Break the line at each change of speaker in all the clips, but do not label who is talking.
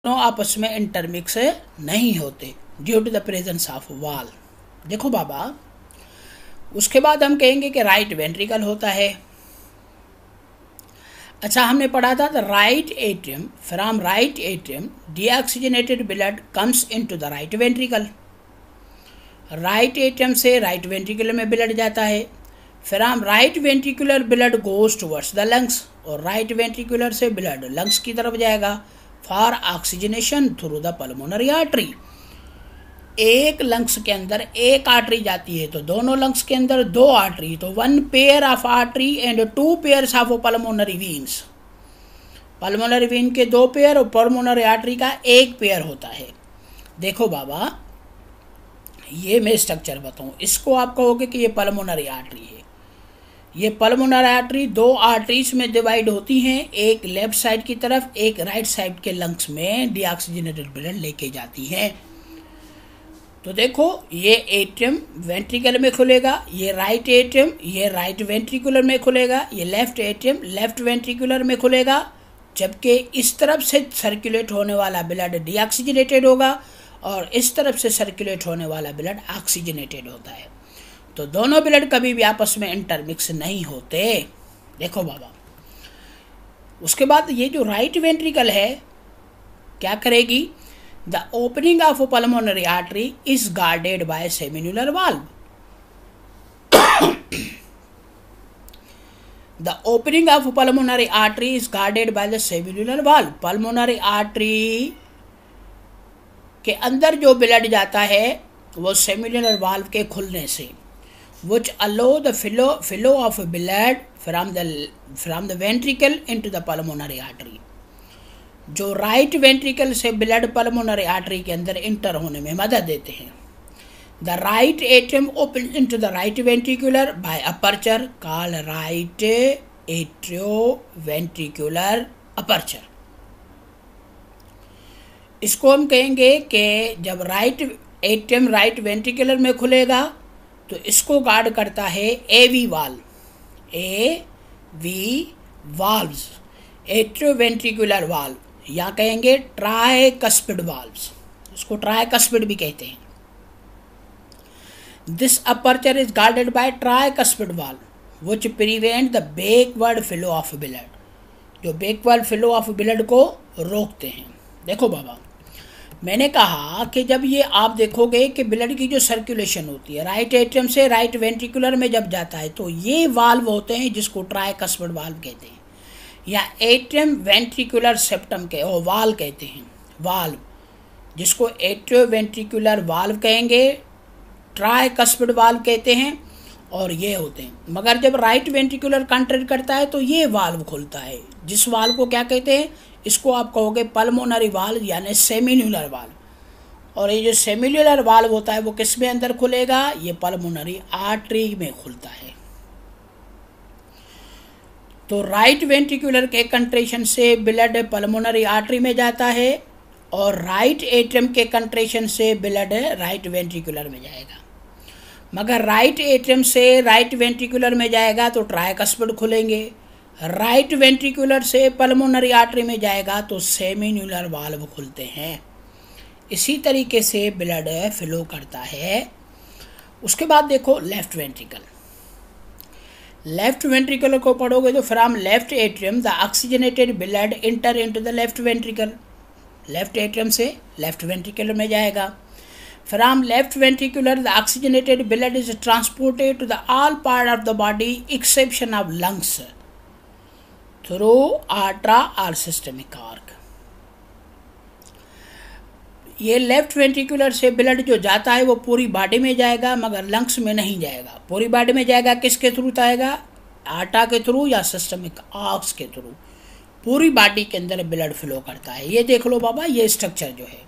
दोनों आपस में इंटरमिक्स नहीं होते due to the presence of wall. देखो बाबा, उसके बाद हम कहेंगे कि राइट वेंट्रिकल होता है। अच्छा, हमने पढ़ा था the right atrium, from right atrium deoxygenated blood comes into the right ventricle. Right atrium से राइट वेंट्रिकुलर में ब्लड जाता है। From right ventricular blood goes towards the lungs, और राइट वेंट्रिकुलर से ब्लड लंग्स की तरफ जाएगा for oxygenation through the pulmonary artery. एक लंग्स के अंदर एक आर्टरी जाती है, तो दोनों लंग्स के अंदर दो आर्टरी, तो 1 pair of artery and 2 pairs of pulmonary veins. Pulmonary vein के 2 पेयर और पल्मोनरी आर्टरी का 1 पेयर होता है। देखो बाबा, ये मैं स्ट्रक्चर बताऊँ, इसको आप कहोगे कि ये पल्मोनरी आर्टरी है। ये पल्मोनरी आर्टरी 2 आर्टरीज में डिवाइड होती हैं, एक लेफ्ट साइड की तरफ, एक राइट साइड के लंग्स में डीऑक्सीजनेटेड ब्लड लेके जाती हैं। तो देखो, ये एट्रियम वेंट्रिकल में खुलेगा, ये राइट एट्रियम ये राइट वेंट्रिकुलर में खुलेगा, ये लेफ्ट एट्रियम लेफ्ट वेंट्रिकुलर में खुलेगा, जबकि इस तरफ से सर्कुलेट होने वाला ब्लड डीऑक्सीजनेटेड होगा और इस तरफ से सर्कुलेट होने वाला ब्लड ऑक्सीजनेटेड होता है। तो दोनों ब्लड कभी भी आपस में इंटरमिक्स नहीं होते। देखो बाबा, उसके बाद ये जो राइट वेंट्रिकल है क्या करेगी, the opening of pulmonary artery is guarded by semilunar valve. The opening of pulmonary artery is guarded by the semilunar valve. Pulmonary artery के अंदर जो ब्लड जाता है वो सेमिनुलर वाल्व के खुलने से, which allow the flow of blood from the ventricle into the pulmonary artery। जो राइट वेंट्रिकल से ब्लड पल्मोनरी आर्टरी के अंदर इंटर होने में मदद देते हैं। The right atrium open into the right ventricular by aperture called right atrio ventricular aperture. इसको हम कहेंगे कि जब राइट एट्रियम राइट वेंट्रिकुलर में खुलेगा तो इसको गार्ड करता है एवी वाल्व, वाल्व्स, एट्रियोवेंट्रिकुलर वाल्व, या कहेंगे ट्राइकस्पिड वाल्व्स, इसको ट्राइकस्पिड भी कहते हैं। This aperture is guarded by tricuspid valve which prevent the backward flow of blood, जो बैकवर्ड फ्लो ऑफ ब्लड को रोकते हैं। देखो बाबा, मैंने कहा कि जब ये आप देखोगे कि ब्लड की जो सर्कुलेशन होती है राइट एट्रियम से राइट वेंट्रिकुलर में जब जाता है तो ये वाल्व होते हैं जिसको ट्राइकस्पिड वाल्व कहते हैं, या एट्रियम वेंट्रिकुलर सेप्टम के और वाल्व कहते हैं, वाल्व जिसको एट्रियो वेंट्रिकुलर वाल्व कहेंगे, ट्राइकस्पिड वाल्व कहते हैं, और ये होते हैं। मगर जब राइट वेंट्रिकुलर कंट्रैक्ट करता है तो ये वाल्व खुलता है, जिस वाल्व को क्या कहते हैं, इसको आप कहोगे पल्मोनरी वाल्व यानी सेमिनुलर वाल्व। और ये जो सेमिनुलर वाल्व होता है वो किस में अंदर खुलेगा, ये पल्मोनरी आर्टरी में खुलता है। तो राइट वेंट्रिकुलर के कंट्रेक्शन से ब्लड पल्मोनरी आर्टरी में जाता है और राइट एट्रियम के कंट्रेक्शन से ब्लड राइट वेंट्रिकुलर में जाएगा। मगर राइट एट्रियम से राइट वेंट्रिकुलर में जाएगा तो ट्राइकस्पिड खुलेंगे, राइट वेंट्रिकुलर से पल्मोनरी आर्टरी में जाएगा तो सेमिनुलर वाल्व खुलते हैं। इसी तरीके से ब्लड फ्लो करता है। उसके बाद देखो लेफ्ट वेंट्रिकल, लेफ्ट वेंट्रिकल को पढ़ोगे तो from left atrium the oxygenated blood enter into the left ventricle, left atrium से लेफ्ट वेंट्रिकुलर में जाएगा। From left ventricular the oxygenated blood is transported to the all part of the body exception of lungs through aorta और systemic arch. ये left ventricular से blood जो जाता है वो पूरी बॉडी में जाएगा मगर लंग्स में नहीं जाएगा। पूरी बॉडी में जाएगा किसके थ्रू जाएगा, आर्टा के थ्रू या सिस्टमिक आर्क्स के थ्रू। पूरी बॉडी के अंदर ब्लड फ्लो करता है। ये देख लो बाबा, ये स्ट्रक्चर जो है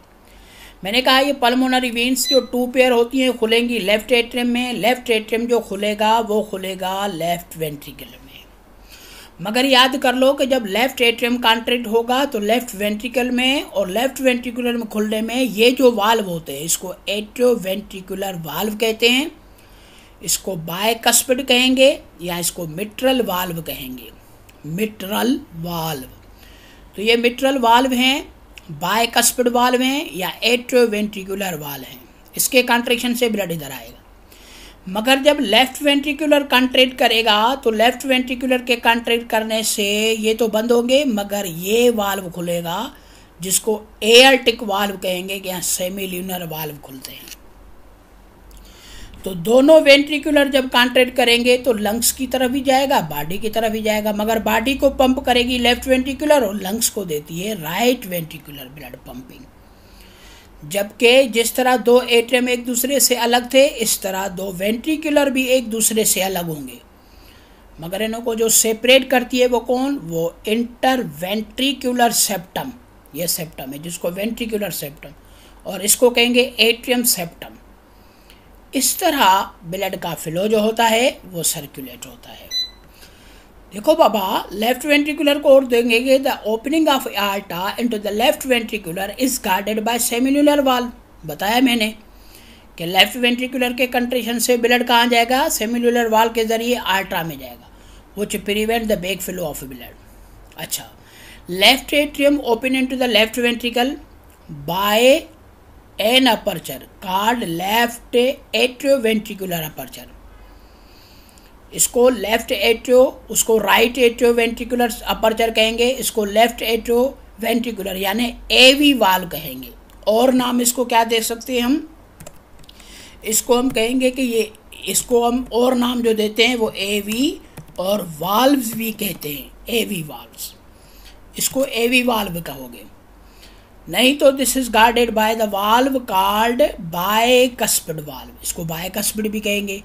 मैंने कहा, ये पल्मोनरी वेन्स जो 2 पेयर होती हैं खुलेंगी लेफ्ट एट्रियम में। लेफ्ट एट्रियम जो खुलेगा वो खुलेगा लेफ्ट वेंट्रिकल में। मगर याद कर लो कि जब लेफ्ट एट्रियम कॉन्ट्रैक्ट होगा तो लेफ्ट वेंट्रिकल में और लेफ्ट वेंट्रिकुलर में खुलने में ये जो वाल्व होते हैं इसको एट्रियो वेंट्रिकुलर वाल्व कहते हैं, इसको बायकस्पिड कहेंगे या इसको मिट्रल वाल्व कहेंगे, मिट्रल वाल्व। तो ये मिट्रल वाल्व हैं बायकस्पिड वाल्व हैं या एट्रियोवेंट्रिकुलर वाल्व हैं, इसके कॉन्ट्रैक्शन से ब्लड इधर आएगा। मगर जब लेफ्ट वेंट्रिकुलर कॉन्ट्रैक्ट करेगा तो लेफ्ट वेंट्रिकुलर के कॉन्ट्रैक्ट करने से ये तो बंद होंगे, मगर ये वाल्व खुलेगा जिसको एयरटिक वाल्व कहेंगे कि यहाँ सेमील्यूनर वाल्व खुलते हैं। तो दोनों वेंट्रिकुलर जब कॉन्ट्रैक्ट करेंगे तो लंग्स की तरफ भी जाएगा, बॉडी की तरफ भी जाएगा, मगर बॉडी को पंप करेगी लेफ्ट वेंट्रिकुलर और लंग्स को देती है राइट वेंट्रिकुलर ब्लड पंपिंग। जबकि जिस तरह दो एट्रियम एक दूसरे से अलग थे, इस तरह दो वेंट्रिकुलर भी एक दूसरे से अलग होंगे, मगर इन्हों को जो सेपरेट करती है वो कौन? वो इंटरवेंट्रिकुलर सेप्टम। ये सेप्टम है जिसको वेंट्रिकुलर सेप्टम, और इसको कहेंगे एट्रियम सेप्टम। इस तरह ब्लड का फ्लो जो होता है वो सर्कुलेट होता है। देखो बाबा, लेफ्ट वेंट्रिकुलर को और देंगे कि the opening of aorta into the left ventricular is guarded by semilunar valve. बताया मैंने कि लेफ्ट वेंट्रिकुलर के कंट्रैक्शन से ब्लड कहाँ जाएगा? सेमिल्यूनर वाल्व के जरिए आर्टा में जाएगा, which prevent the back flow of blood. अच्छा, left atrium open into the left ventricle by an aperture called left atrioventricular aperture. इसको लेफ्ट एट्रियो, उसको राइट एट्रियो वेंट्रिकुलर अपर्चर कहेंगे, इसको लेफ्ट एट्रियो वेंट्रिकुलर यानी एवी valve कहेंगे। और नाम इसको क्या दे सकते हैं हम? इसको हम कहेंगे कि ये, इसको हम और नाम जो देते हैं वो एवी और वाल्व्स भी कहते हैं, एवी वाल्व्स। इसको एवी वाल्व कहोगे, नहीं तो this is guarded by the valve called bicuspid valve. इसको बायकस्पिड भी कहेंगे।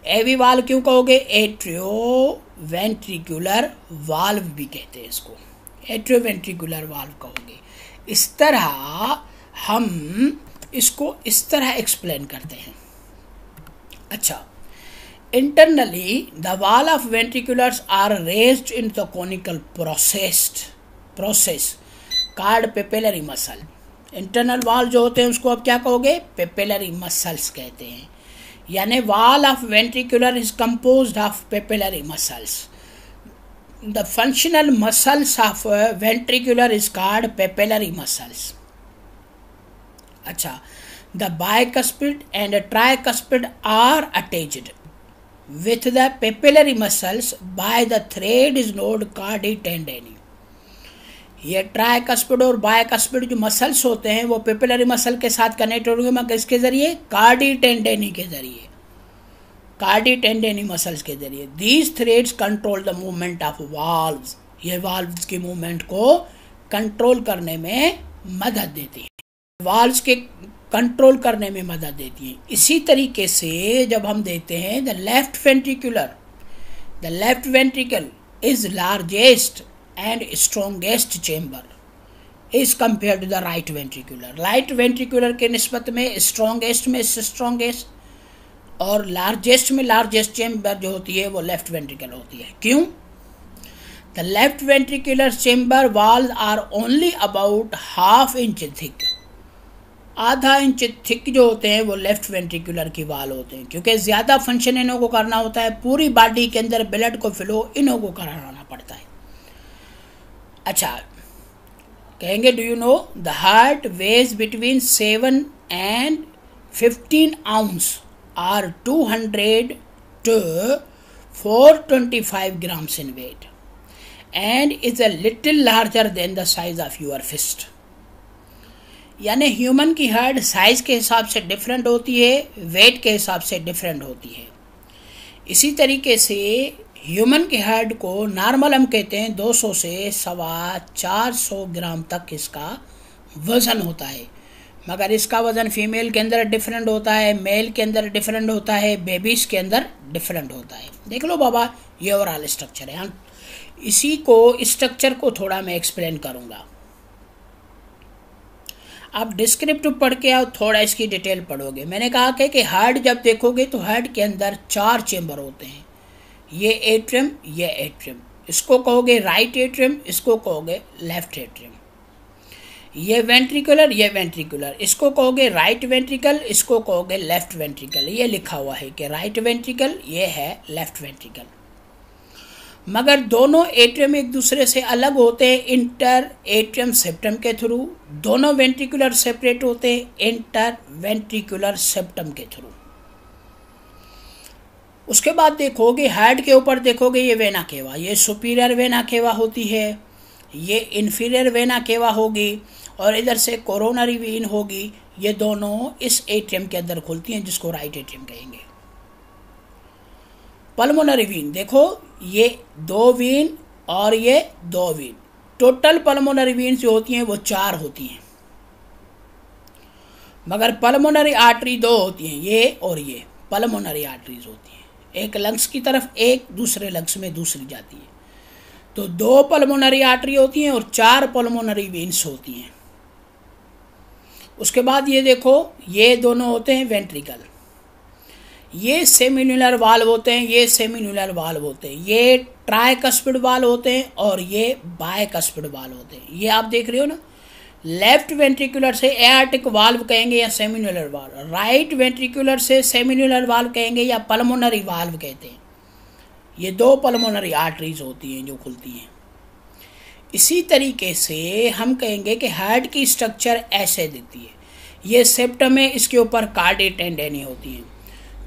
एवी वाल्व क्यों कहोगे? एट्रियो वेंट्रिकुलर वाल्व भी कहते हैं इसको, एट्रियो वेंट्रिकुलर वाल्व कहोगे। इस तरह हम इसको इस तरह एक्सप्लेन करते हैं। अच्छा, internally the wall of ventriculars are raised in the conical process called papillary muscle. Internal wall जो होते हैं उसको अब क्या कहोगे? पेपिलरी मसल्स कहते हैं। यानी wall of ventricular is composed of papillary muscles. The functional muscles of ventricular is called papillary muscles. अच्छा, the bicuspid and tricuspid are attached with the papillary muscles by the thread is known chordae tendineae. ये tricuspid और bicuspid जो muscles होते हैं वो papillary muscle के साथ connect होंगे, मगर किसके जरिए? कार्डी टेंडेनी के जरिए, कार्डी टेंडेनी मसल्स के जरिए। These threads control the movement of valves. ये वाल्व्स की मूवमेंट को कंट्रोल करने में मदद देती है, वाल्व्स के कंट्रोल करने में मदद देती है। इसी तरीके से जब हम देखते हैं the left ventricle is largest and strongest chamber is compare to the right ventricular. Right ventricular के निस्बत में स्ट्रॉन्गेस्ट में स्ट्रॉन्गेस्ट और लार्जेस्ट में लार्जेस्ट चेम्बर जो होती है वो लेफ्ट वेंट्रिकल होती है। क्यों? The left ventricular chamber walls are only about ½ inch thick. आधा इंच थिक जो होते हैं वो लेफ्ट वेंट्रिकुलर की वाल होते हैं, क्योंकि ज़्यादा फंक्शन इन्हों को करना होता है, पूरी बॉडी के अंदर ब्लड को फ्लो इन्हों को कराना पड़ता है। अच्छा, कहेंगे do you know the heart weighs between 7 and 15 ounce और 200 to 425 grams in weight and is a little larger than the size of your fist। यानी ह्यूमन की हार्ट साइज के हिसाब से डिफरेंट होती है, वेट के हिसाब से डिफरेंट होती है। इसी तरीके से ह्यूमन की हार्ट को नॉर्मल हम कहते हैं 200 से 450 ग्राम तक इसका वज़न होता है, मगर इसका वज़न फीमेल के अंदर डिफरेंट होता है, मेल के अंदर डिफरेंट होता है, बेबीज़ के अंदर डिफरेंट होता है। देख लो बाबा, ये ओवरऑल स्ट्रक्चर है। इसी को स्ट्रक्चर को थोड़ा मैं एक्सप्लेन करूँगा। आप डिस्क्रिप्टिव पढ़ के आओ, थोड़ा इसकी डिटेल पढ़ोगे। मैंने कहा कि हार्ट जब देखोगे तो हार्ट के अंदर 4 चेम्बर होते हैं, ये एट्रियम, ये एट्रियम, इसको कहोगे राइट एट्रियम, इसको कहोगे लेफ्ट एट्रियम। ये वेंट्रिकुलर, ये वेंट्रिकुलर, इसको कहोगे राइट वेंट्रिकल, इसको कहोगे लेफ्ट वेंट्रिकल। ये लिखा हुआ है कि राइट वेंट्रिकल, ये है लेफ्ट वेंट्रिकल। मगर दोनों एट्रियम एक दूसरे से अलग होते हैं इंटर एट्रियम सेप्टम के थ्रू, दोनों वेंट्रिकुलर सेपरेट होते हैं इंटर वेंट्रिकुलर सेप्टम के थ्रू। उसके बाद देखोगे हेड के ऊपर देखोगे ये वेना केवा, ये सुपीरियर वेना केवा होती है, ये इन्फीरियर वेना केवा होगी, और इधर से कोरोनरी वीन होगी। ये दोनों इस एट्रियम के अंदर खुलती हैं जिसको राइट एट्रियम कहेंगे। पल्मोनरी वीन देखो, ये 2 वीन और ये 2 वीन, टोटल पल्मोनरी वीन जो होती हैं वो 4 होती हैं, मगर पल्मोनरी आर्टरी 2 होती हैं, ये और ये पल्मोनरी आर्टरीज होती हैं। एक लंग्स की तरफ, एक दूसरे लंग्स में दूसरी जाती है। तो 2 पल्मोनरी आर्टरी होती हैं और 4 पल्मोनरी वीन्स होती हैं। उसके बाद ये देखो, ये दोनों होते हैं वेंट्रिकल, ये सेमिन्यूलर वाल्व होते हैं, ये सेमिन्यूलर वाल्व होते हैं, ये ट्राइकस्पिड वाल्व होते हैं और ये बाइकस्पिड वाल्व होते हैं। ये आप देख रहे हो ना, लेफ्ट वेंट्रिकुलर से एआर्टिक वाल्व कहेंगे या सेमिन्यूलर वाल्व, राइट वेंट्रिकुलर से सेमिन्यूलर वाल्व कहेंगे या पल्मोनरी वाल्व कहते हैं। ये 2 पल्मोनरी आर्टरीज होती हैं जो खुलती हैं। इसी तरीके से हम कहेंगे कि हार्ट की स्ट्रक्चर ऐसे दिखती है, ये सेप्टम है, इसके ऊपर कार्डियक टेंडेनी होती है।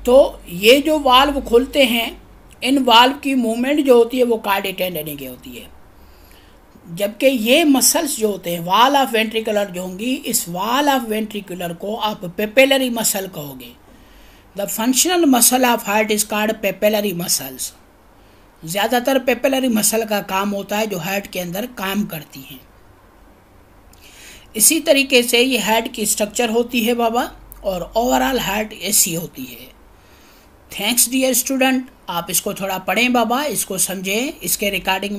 तो ये जो वाल्व खुलते हैं, इन वाल्व की मूवमेंट जो होती है वो कार्डियक टेंडेनी की होती है, जबकि ये मसल्स जो होते हैं वाल ऑफ वेंट्रिकुलर जो होंगी, इस वाल ऑफ वेंट्रिकुलर को आप पेपेलरी मसल कहोगे। The functional muscle of heart is called papillary muscles. ज़्यादातर पेपेलरी मसल का काम होता है जो हार्ट के अंदर काम करती हैं। इसी तरीके से ये हार्ट की स्ट्रक्चर होती है बाबा, और ओवरऑल हार्ट ऐसी होती है। थैंक्स डियर स्टूडेंट, आप इसको थोड़ा पढ़ें बाबा, इसको समझें, इसके रिकॉर्डिंग में